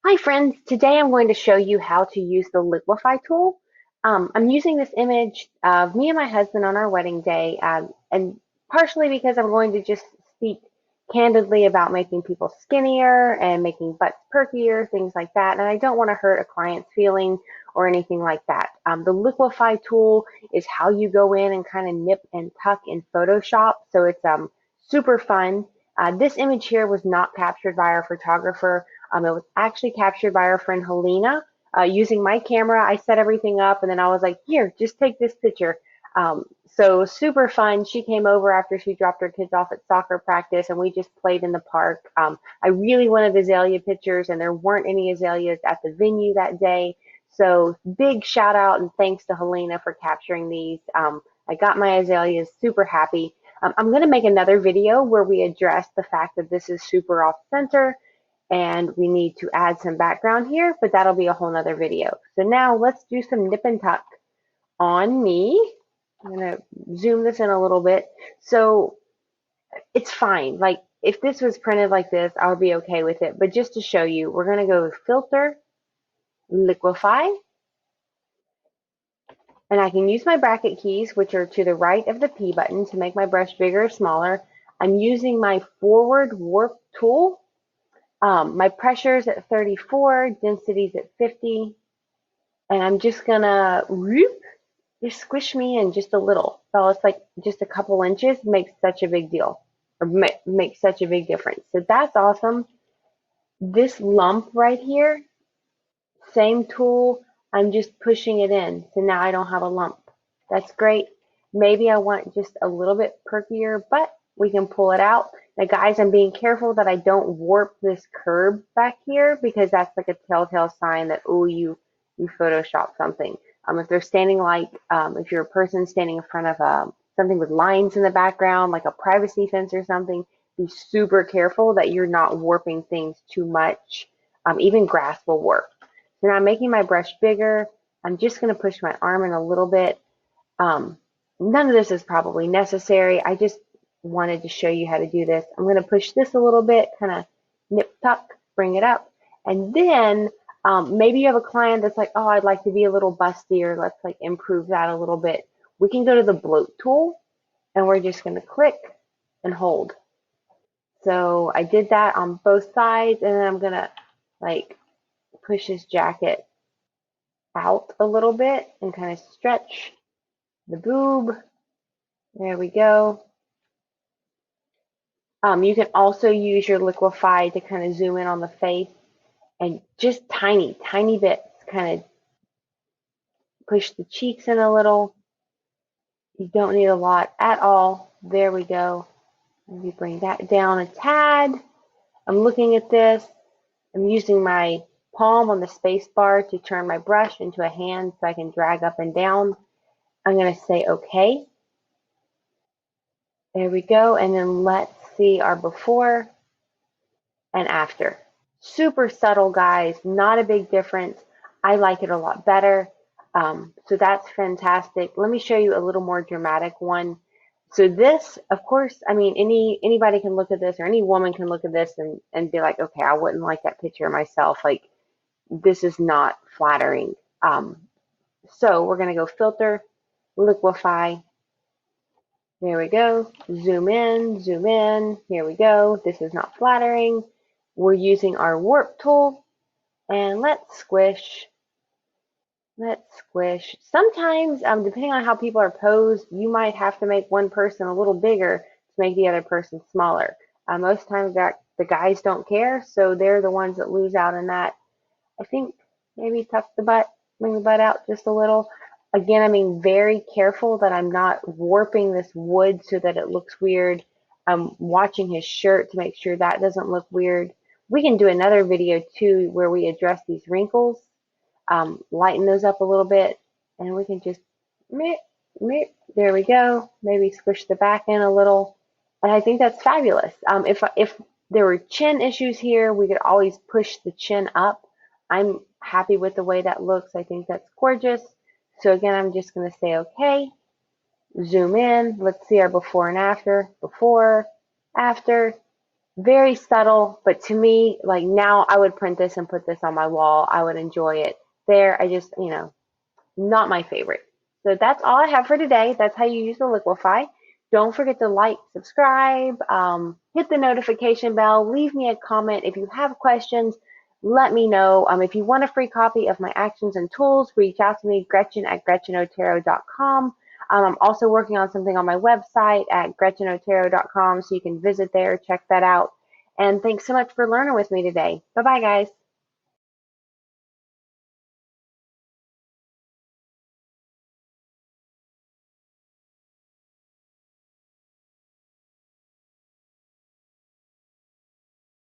Hi friends, today I'm going to show you how to use the Liquify tool. I'm using this image of me and my husband on our wedding day, and partially because I'm going to just speak candidly about making people skinnier and making butts perkier, things like that, and I don't want to hurt a client's feeling or anything like that. The Liquify tool is how you go in and kind of nip and tuck in Photoshop, so it's super fun. This image here was not captured by our photographer. It was actually captured by our friend Helena using my camera. I set everything up and then I was like, here, just take this picture. So super fun. She came over after she dropped her kids off at soccer practice and we just played in the park. I really wanted azalea pictures and there weren't any azaleas at the venue that day. So big shout out and thanks to Helena for capturing these. I got my azaleas, super happy. I'm going to make another video where we address the fact that this is super off center and we need to add some background here, but that'll be a whole nother video. So now let's do some nip and tuck on me. I'm gonna zoom this in a little bit. So it's fine. Like if this was printed like this, I would be okay with it. But just to show you, we're gonna go filter, liquify, and I can use my bracket keys, which are to the right of the P button to make my brush bigger or smaller. I'm using my forward warp tool. My pressure is at 34, density is at 50, and I'm just gonna whoop, just squish me in just a little. So it's like just a couple inches makes such a big deal, or makes such a big difference. So that's awesome. This lump right here, same tool, I'm just pushing it in. So now I don't have a lump. That's great. Maybe I want just a little bit perkier, but we can pull it out. Now guys, I'm being careful that I don't warp this curb back here because that's like a telltale sign that, oh, you Photoshop something. If they're standing like, if you're a person standing in front of something with lines in the background, like a privacy fence or something, be super careful that you're not warping things too much. Even grass will warp. So now I'm making my brush bigger. I'm just going to push my arm in a little bit. Um, None of this is probably necessary. I just wanted to show you how to do this. I'm going to push this a little bit, kind of nip tuck, bring it up. And then maybe you have a client that's like, oh, I'd like to be a little bustier. Let's like improve that a little bit. We can go to the bloat tool and we're just going to click and hold. So I did that on both sides and then I'm going to like push his jacket out a little bit and kind of stretch the boob. There we go. You can also use your Liquify to kind of zoom in on the face and just tiny, tiny bits, kind of push the cheeks in a little. You don't need a lot at all. There we go. Maybe bring that down a tad. I'm looking at this. I'm using my palm on the space bar to turn my brush into a hand so I can drag up and down. I'm going to say okay. There we go. And then let's see our before and after. Super subtle, guys, not a big difference. I like it a lot better. So that's fantastic. Let me show you a little more dramatic one. So this, of course, I mean, anybody can look at this or any woman can look at this and be like, okay, I wouldn't like that picture of myself. Like, this is not flattering. So we're going to go filter, liquify. There we go. Zoom in, zoom in. Here we go. This is not flattering. We're using our warp tool and let's squish. Let's squish. Sometimes, depending on how people are posed, you might have to make one person a little bigger to make the other person smaller. Most times the guys don't care, so they're the ones that lose out in that. I think maybe tuck the butt, bring the butt out just a little. Again, I'm being very careful that I'm not warping this wood so that it looks weird. I'm watching his shirt to make sure that doesn't look weird. We can do another video too where we address these wrinkles, lighten those up a little bit, and we can just, there we go. Maybe squish the back in a little. And I think that's fabulous. If there were chin issues here, we could always push the chin up. I'm happy with the way that looks. I think that's gorgeous. So again, I'm just going to say okay. Zoom in. Let's see our before and after. Before, after. Very subtle, but to me, like now I would print this and put this on my wall. I would enjoy it. There, I just, not my favorite. So that's all I have for today. That's how you use the Liquify. Don't forget to like, subscribe, hit the notification bell, leave me a comment. If you have questions, let me know. If you want a free copy of my actions and tools, reach out to me, Gretchen at GretchenOtero.com. I'm also working on something on my website at GretchenOtero.com, so you can visit there, check that out. And thanks so much for learning with me today. Bye-bye, guys.